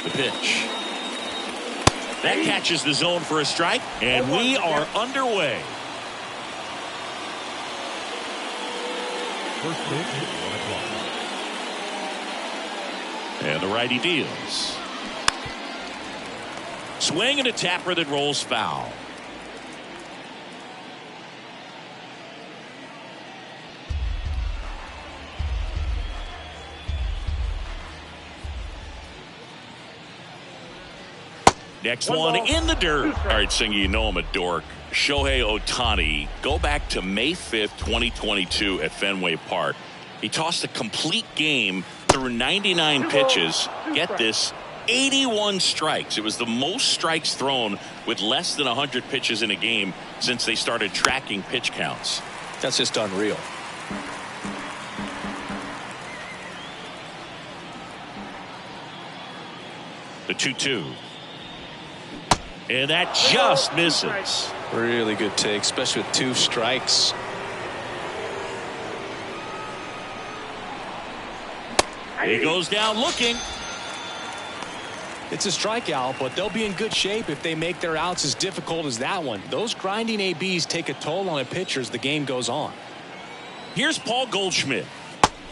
The pitch. That catches the zone for a strike, and we are underway. First pitch, 1 o'clock. And the righty deals. Swing and a tapper that rolls foul. Next one in the dirt. All right, Singer, you know I'm a dork. Shohei Ohtani, go back to May 5th, 2022 at Fenway Park. He tossed a complete game through 99 pitches. Get this, 81 strikes. It was the most strikes thrown with less than 100 pitches in a game since they started tracking pitch counts. That's just unreal. The 2-2. And that just misses. Really good take, especially with 2 strikes. He goes down looking. It's a strikeout, but they'll be in good shape if they make their outs as difficult as that one. Those grinding ABs take a toll on a pitcher as the game goes on. Here's Paul Goldschmidt.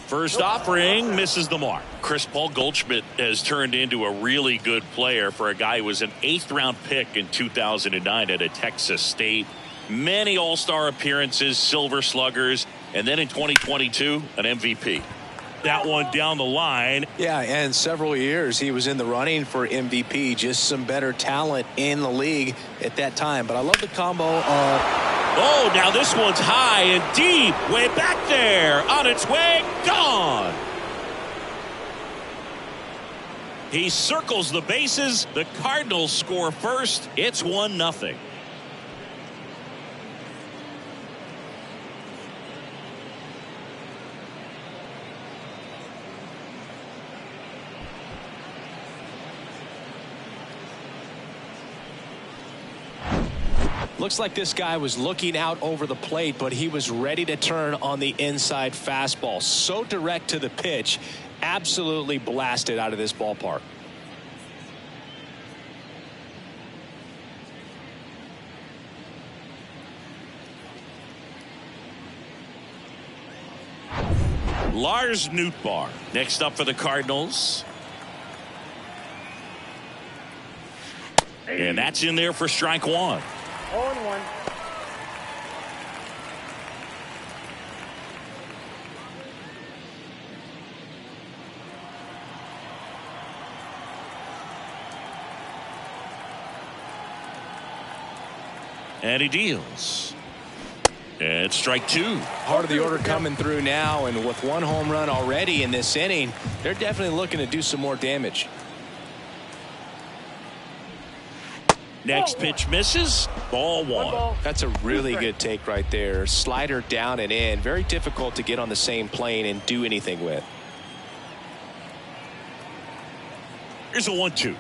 First offering misses the mark. Paul Goldschmidt has turned into a really good player for a guy who was an 8th-round pick in 2009 at Texas State. Many all-star appearances, silver sluggers, and then in 2022, an MVP. That one down the line. Yeah, and several years he was in the running for MVP. Just some better talent in the league at that time. But I love the combo of... Oh, now this one's high and deep. Way back there. On its way. Gone. He circles the bases. The Cardinals score first. It's 1-0. Looks like this guy was looking out over the plate, but he was ready to turn on the inside fastball. So direct to the pitch, absolutely blasted out of this ballpark. Lars Nootbaar next up for the Cardinals. And that's in there for strike 1. 0-1. And he deals. And strike 2. Part of the order coming through now, and with 1 home run already in this inning, they're definitely looking to do some more damage. Next pitch misses. Ball 1. That's a really good take right there. Slider down and in. Very difficult to get on the same plane and do anything with. Here's a 1-2.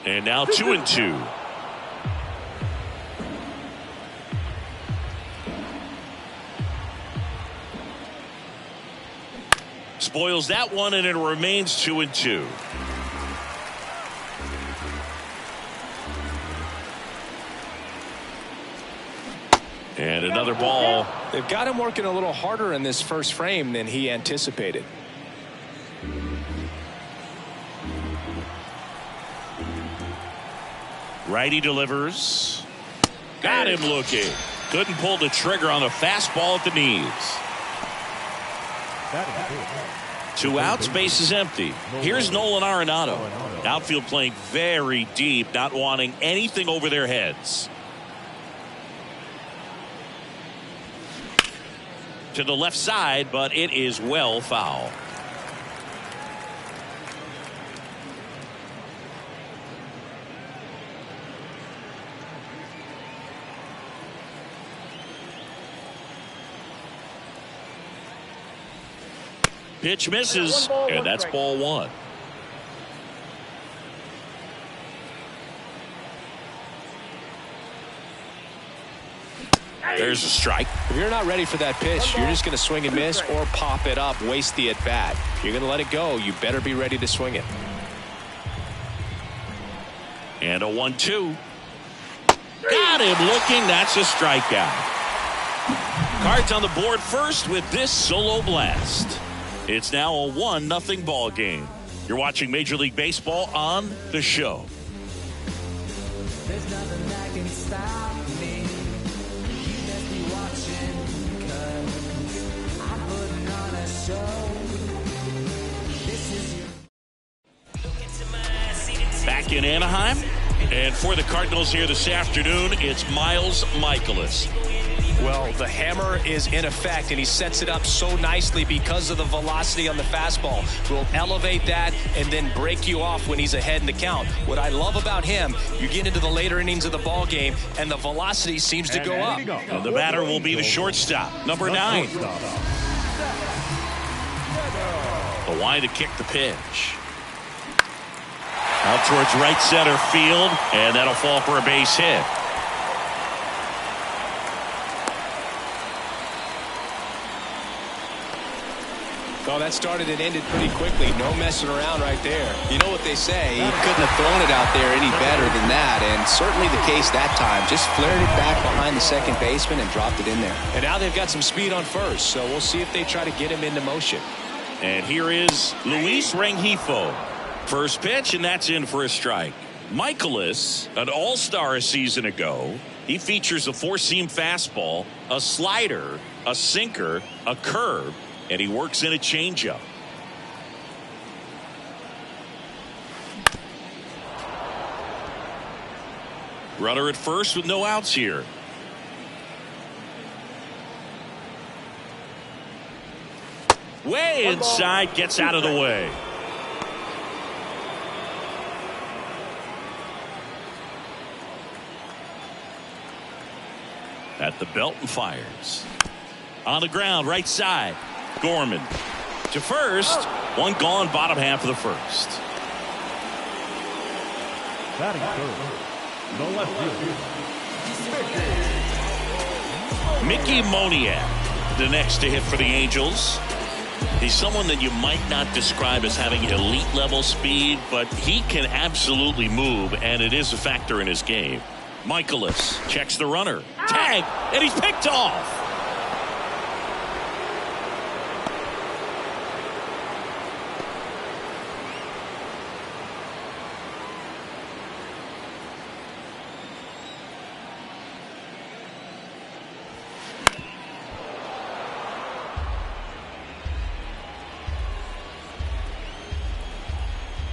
And now 2-2. Spoils that one, and it remains 2-2. And another ball. They've got him working a little harder in this first frame than he anticipated. Righty delivers. Got him looking. Couldn't pull the trigger on the fastball at the knees. 2 outs, base is empty. Here's Nolan Arenado. Outfield playing very deep, not wanting anything over their heads. To the left side, but it is well foul. Pitch misses, and that's ball 1. There's a strike. If you're not ready for that pitch, you're just going to swing and miss or pop it up, waste the at-bat. If you're going to let it go, you better be ready to swing it. And a 1-2. Got him looking. That's a strikeout. Cards on the board first with this solo blast. It's now a 1-0 ball game. You're watching Major League Baseball on The Show. There's nothing that can stop me. You best be watching, 'cause I'm putting on a show. This is your... Back in Anaheim. And for the Cardinals here this afternoon, it's Miles Mikolas. Well, the hammer is in effect, and he sets it up so nicely because of the velocity on the fastball. Will elevate that and then break you off when he's ahead in the count. What I love about him, you get into the later innings of the ball game, and the velocity seems to go up. And the batter will be the shortstop, number 9. The wide to kick the pitch. Out towards right center field, and that'll fall for a base hit. Oh, that started and ended pretty quickly. No messing around right there. You know what they say, he couldn't have thrown it out there any better than that, and certainly the case that time. Just flared it back behind the second baseman and dropped it in there. And now they've got some speed on first, so we'll see if they try to get him into motion. And here is Luis Rengifo. First pitch, and that's in for a strike. Mikolas, an all-star a season ago. He features a four-seam fastball, a slider, a sinker, a curve, and he works in a changeup. Runner at first with no outs here. Way inside, gets out of the way. At the belt and fires. On the ground, right side. Gorman to first. One gone, bottom half of the first. Batting third, the left fielder, Mickey Moniak, the next to hit for the Angels. He's someone that you might not describe as having elite level speed, but he can absolutely move, and it is a factor in his game. Mikolas checks the runner. Tag, and he's picked off.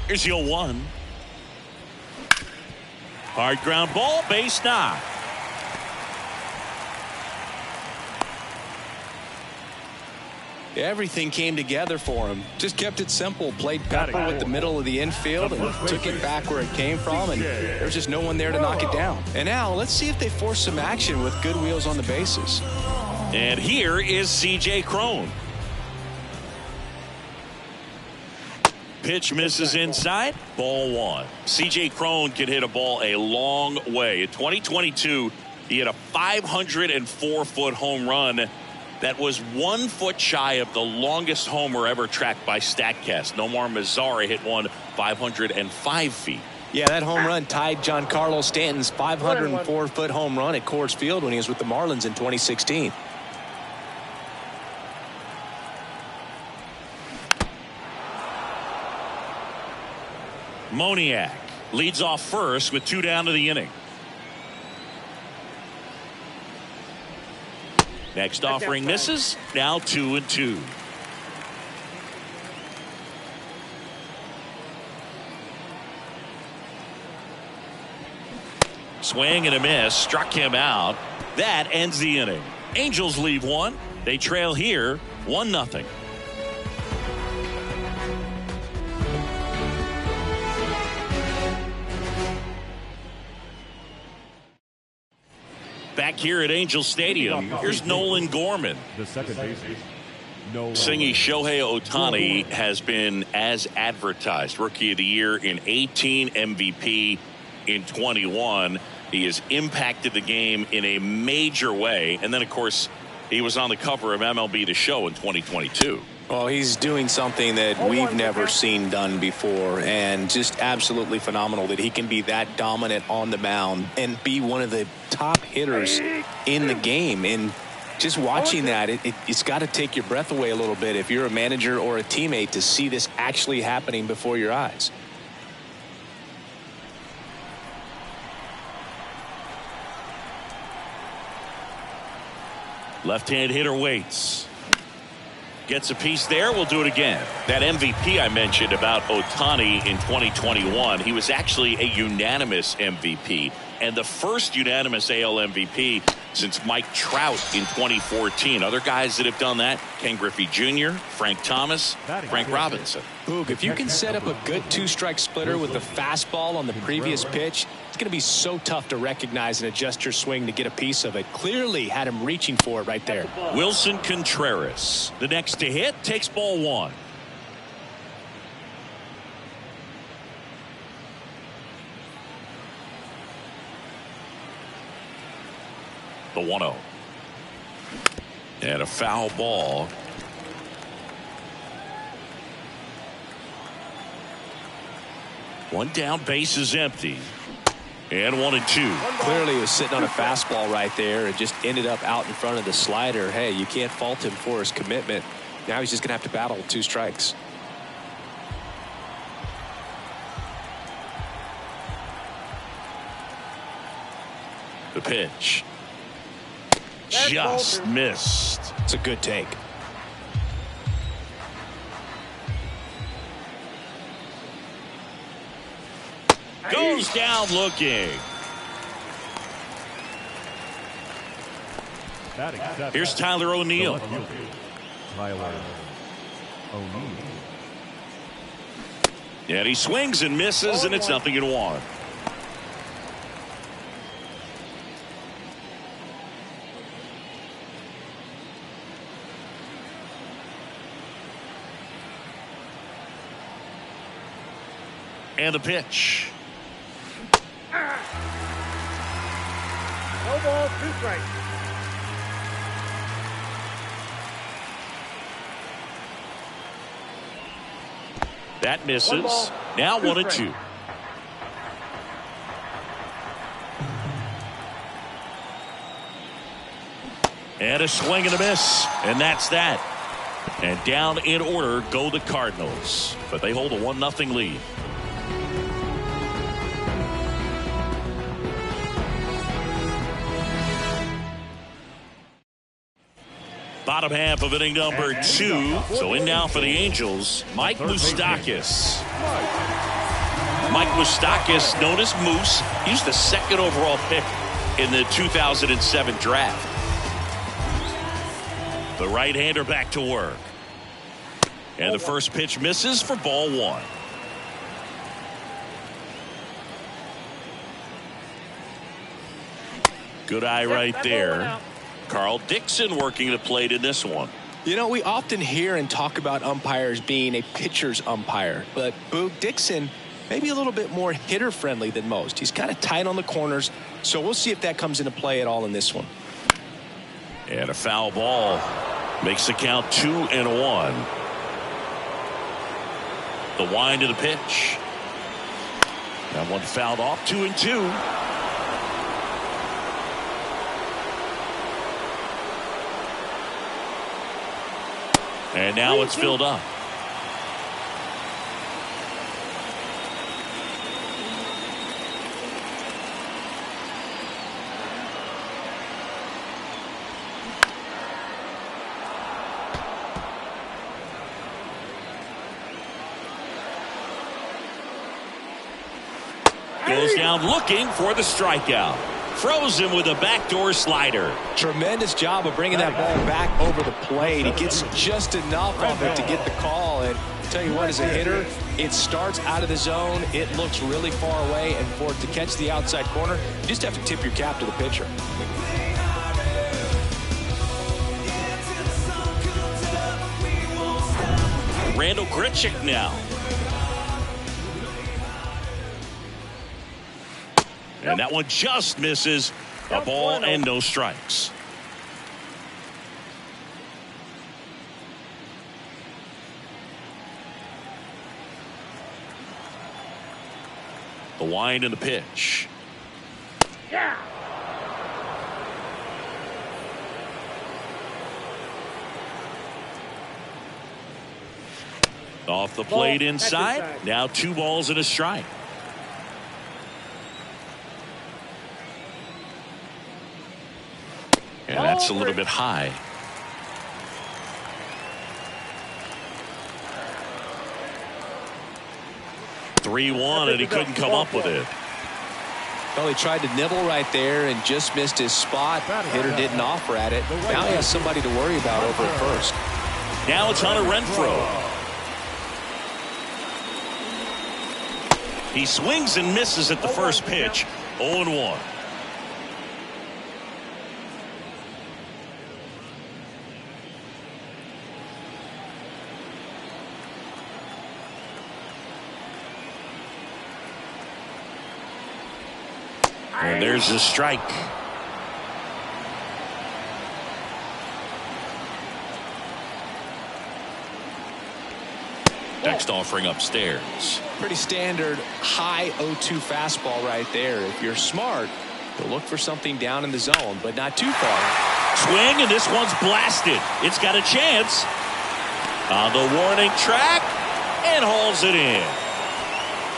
Here's your 1. Hard ground ball, base knock. Everything came together for him. Just kept it simple. Played pepper with the middle of the infield and took it back where it came from, and there's just no one there to knock it down. And now let's see if they force some action with good wheels on the bases. And here is C.J. Cron. Pitch misses inside. Ball 1. C.J. Cron can hit a ball a long way. In 2022, he had a 504-foot home run. That was 1 foot shy of the longest homer ever tracked by StatCast. Nomar Mazara hit one 505 feet. Yeah, that home run tied Giancarlo Stanton's 504-foot home run at Coors Field when he was with the Marlins in 2016. Moniak leads off first with 2 down to the inning. Next offering misses. Now 2-2. Swing and a miss. Struck him out. That ends the inning. Angels leave 1. They trail here 1-0. Back here at Angel Stadium, here's Nolan Gorman. the second baseman. No Singy Shohei Ohtani has been as advertised. Rookie of the Year in 18, MVP in 21. He has impacted the game in a major way. And then, of course, he was on the cover of MLB The Show in 2022. Well, he's doing something that we've never seen done before, and just absolutely phenomenal that he can be that dominant on the mound and be one of the top hitters in the game. And just watching that, it's got to take your breath away a little bit if you're a manager or a teammate to see this actually happening before your eyes. Left-hand hitter waits. Gets a piece there. We'll do it again. That MVP I mentioned about Ohtani in 2021, he was actually a unanimous MVP. And the first unanimous AL MVP since Mike Trout in 2014. Other guys that have done that, Ken Griffey Jr., Frank Thomas, Frank Robinson. Boog, if you can set up a good two-strike splitter with the fastball on the previous pitch, it's going to be so tough to recognize and adjust your swing to get a piece of it. Clearly had him reaching for it right there. Wilson Contreras, the next to hit, takes ball one. The 1-0. And a foul ball. One down, base is empty. And 1-2. Clearly he was sitting on a fastball right there and just ended up out in front of the slider. Hey, you can't fault him for his commitment. Now he's just going to have to battle with 2 strikes. The pitch. Just missed. It's a good take. Goes down looking. Here's Tyler O'Neill. Tyler O'Neill. And he swings and misses, and it's 0-1. And the pitch. No ball, 2 strikes. That misses. Now 1-2. And a swing and a miss. And that's that. And down in order go the Cardinals. But they hold a 1-0 lead. Bottom half of inning number 2. So in now for the Angels, Mike Moustakas. Mike Moustakas, known as Moose. He's the 2nd overall pick in the 2007 draft. The right-hander back to work. And the first pitch misses for ball 1. Good eye right there. Carl Dixon working the plate in this one. You know, we often hear and talk about umpires being a pitcher's umpire, but Boog, Dixon maybe a little bit more hitter friendly than most. He's kind of tight on the corners, so we'll see if that comes into play at all in this one. And a foul ball makes the count 2-1. The wind of the pitch. That one fouled off. 2-2. And now it's filled up. Goes down looking for the strikeout. Froze him with a backdoor slider. Tremendous job of bringing that ball back over the plate. He gets just enough of it to get the call. And I'll tell you what, as a hitter, it starts out of the zone. It looks really far away. And for it to catch the outside corner, you just have to tip your cap to the pitcher. Randall Grichuk now. And that one just misses. A ball and no strikes. The wind and the pitch. Yeah. Off the plate Ball, inside. inside. Now 2 balls and a strike. And that's a little bit high. (3-1) and he couldn't come up with it. Well, he tried to nibble right there and just missed his spot. Hitter didn't offer at it. Now he has somebody to worry about over at first. Now it's Hunter Renfroe. He swings and misses at the first pitch. 0-1. And there's the strike. Next offering upstairs. Pretty standard high 0-2 fastball right there. If you're smart, you'll look for something down in the zone, but not too far. Swing, and this one's blasted. It's got a chance. On the warning track, and hauls it in.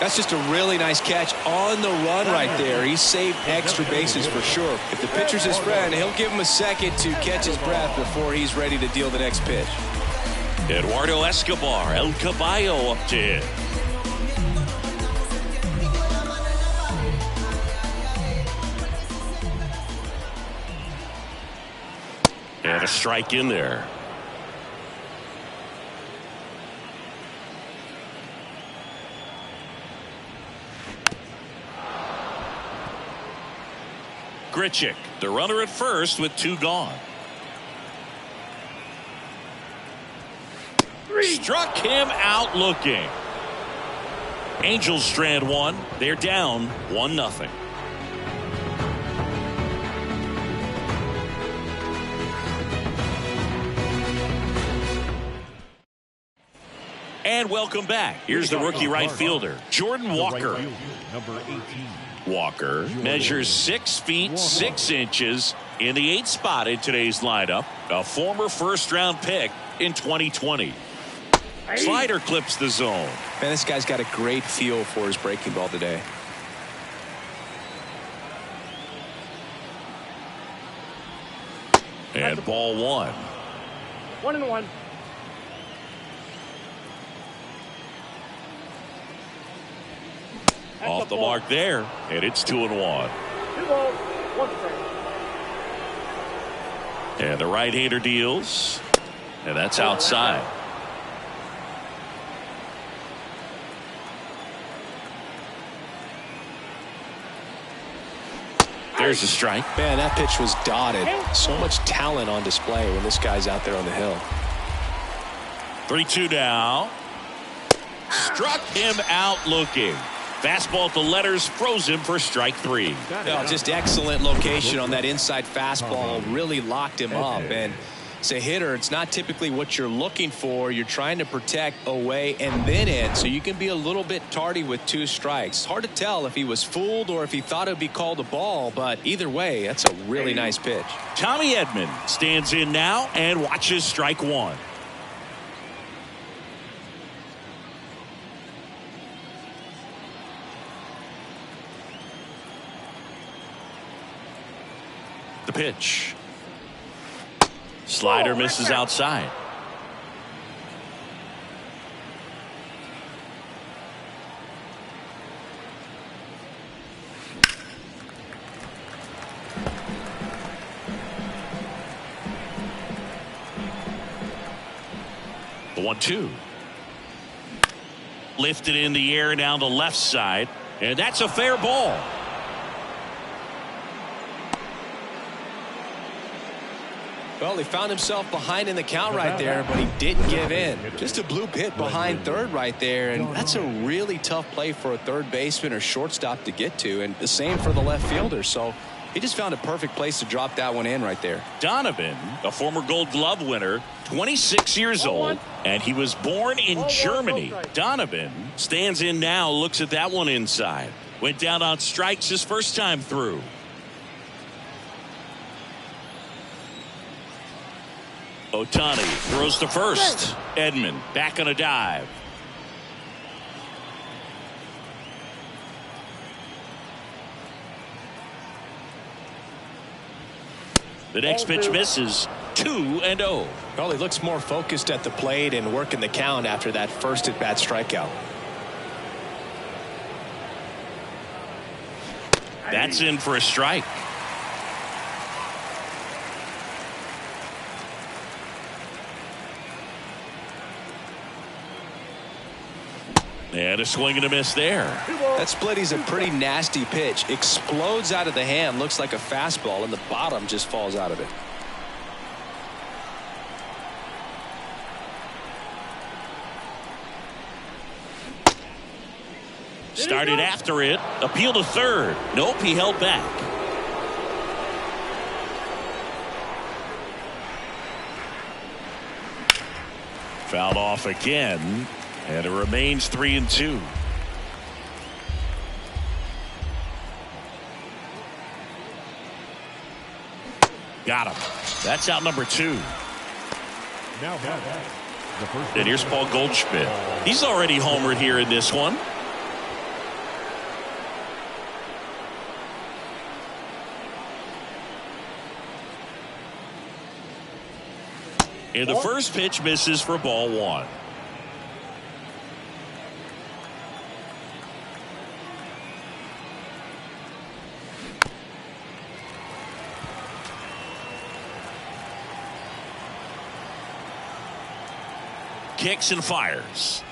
That's just a really nice catch on the run right there. He saved extra bases for sure. If the pitcher's his friend, he'll give him a second to catch his breath before he's ready to deal the next pitch. Eduardo Escobar, El Caballo up to hit. And a strike in there. Grichuk, the runner at first with 2 gone. Struck him out looking. Angels strand 1. They're down 1-0. And welcome back. Here's the rookie right fielder, Jordan Walker. Number 18. Walker measures 6 feet 6 inches in the 8th spot in today's lineup. A former first-round pick in 2020. Slider clips the zone. Man, this guy's got a great feel for his breaking ball today. And ball 1. 1-1. Off the mark there, and it's 2-1. 2 balls, 1 strike. And the right-hander deals, and that's outside. There's a strike. Man, that pitch was dotted. So much talent on display when this guy's out there on the hill. 3-2 now. Struck him out looking. Fastball at the letters, froze him for strike 3. No, just excellent location on that inside fastball. Really locked him up. And as a hitter, it's not typically what you're looking for. You're trying to protect away and then in, so you can be a little bit tardy with 2 strikes. It's hard to tell if he was fooled or if he thought it would be called a ball, but either way, that's a really nice pitch. Tommy Edman stands in now and watches strike 1. The pitch. Slider misses outside. The 1-2. Lifted in the air down the left side, and that's a fair ball. Well, he found himself behind in the count right there, but he didn't give in. Just a bloop hit behind third right there, and that's a really tough play for a third baseman or shortstop to get to, and the same for the left fielder. So he just found a perfect place to drop that one in right there. Donovan, a former Gold Glove winner, 26 years old, and he was born in Germany. Donovan stands in now, looks at that one inside. Went down on strikes his first time through. Ohtani throws to first. Edman back on a dive. The next pitch misses. 2-0. Well, he looks more focused at the plate and working the count after that first at-bat strikeout. That's in for a strike. And a swing and a miss there. That split is a pretty nasty pitch. Explodes out of the hand. Looks like a fastball, and the bottom just falls out of it. Started after it. Appeal to third. Nope, he held back. Fouled off again. And it remains 3-2. Got him. That's out number 2. Now, and here's Paul Goldschmidt. He's already homered here in this one. And the first pitch misses for ball 1. Kicks and fires.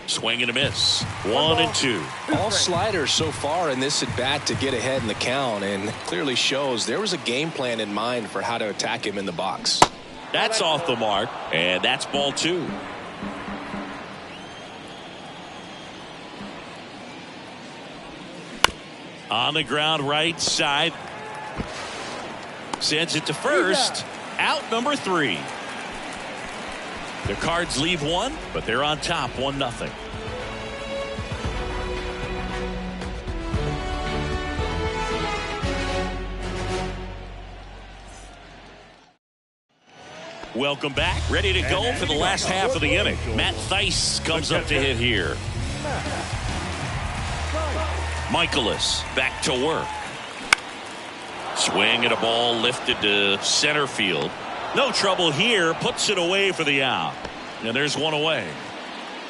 Swing and a miss. 1-2. All sliders so far in this at bat to get ahead in the count, and clearly shows there was a game plan in mind for how to attack him in the box. That's off the mark, and that's ball 2. On the ground right side. Sends it to first. Out number 3. The Cards leave one, but they're on top 1-0. Welcome back. Ready to go for the last half of the inning. Matt Thaiss comes up to hit here. Michaelis back to work. Swing at a ball lifted to center field. No trouble here. Puts it away for the out. And there's one away.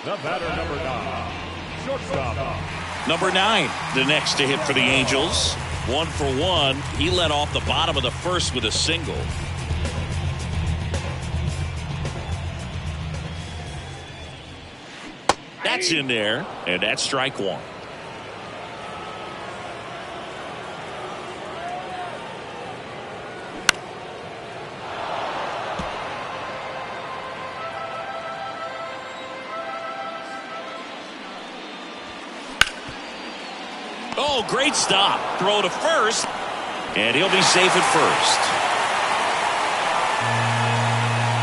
the batter, number 9, shortstop. Number 9, the next to hit for the Angels. 1 for 1. He led off the bottom of the first with a single. That's in there, and that's strike 1. Oh, great stop. Throw to first, and he'll be safe at first.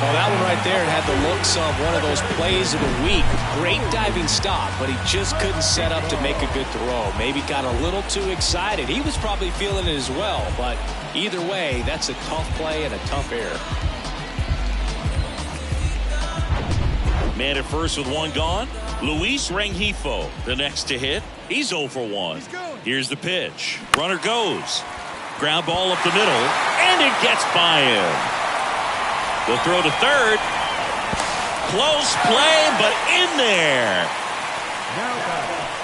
Well, that one right there had the looks of one of those plays of the week. Great diving stop, but he just couldn't set up to make a good throw. Maybe got a little too excited. He was probably feeling it as well, but either way, that's a tough play and a tough error. Man at first with one gone. Luis Rengifo, the next to hit. He's 0 for 1. Here's the pitch. Runner goes. Ground ball up the middle, and it gets by him. The throw to third. Close play, but in there.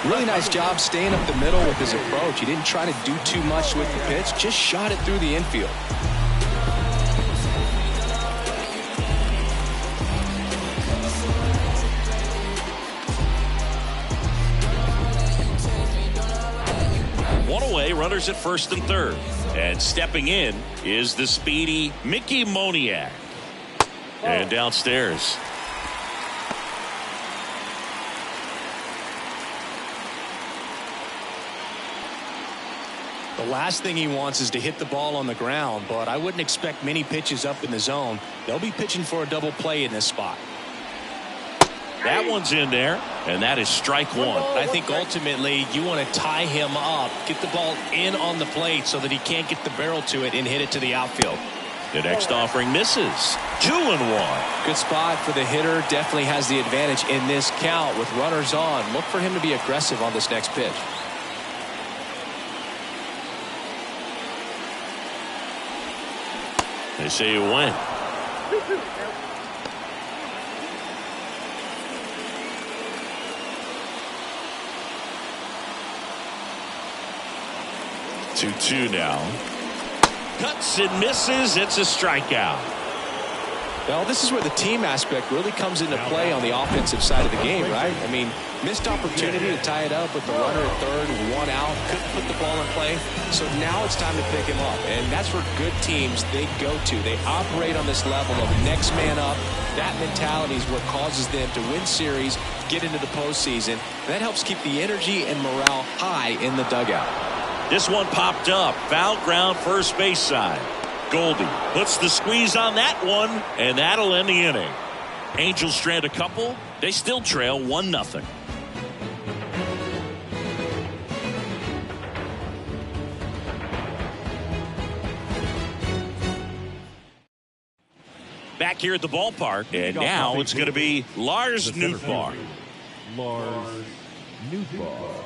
Really nice job staying up the middle with his approach. He didn't try to do too much with the pitch, just shot it through the infield. One away, runners at first and third. And stepping in is the speedy Mickey Moniak. And downstairs. The last thing he wants is to hit the ball on the ground, but I wouldn't expect many pitches up in the zone. They'll be pitching for a double play in this spot. That one's in there, and that is strike one. I think ultimately you want to tie him up, get the ball in on the plate so that he can't get the barrel to it and hit it to the outfield. The next offering misses. 2-1. Good spot for the hitter. Definitely has the advantage in this count with runners on. Look for him to be aggressive on this next pitch. They say you win. Two now. Cuts and misses. It's a strikeout. Well, this is where the team aspect really comes into play on the offensive side of the game, right? I mean, missed opportunity to tie it up with the runner at third, one out, couldn't put the ball in play. So now it's time to pick him up. And that's where good teams, they go to. They operate on this level of next man up. That mentality is what causes them to win series, get into the postseason. That helps keep the energy and morale high in the dugout. This one popped up. Foul ground, first base side. Goldie puts the squeeze on that one, and that'll end the inning. Angels strand a couple. They still trail 1-0. Back here at the ballpark, and now it's going to be Lars Nootbaar. Lars Nootbaar.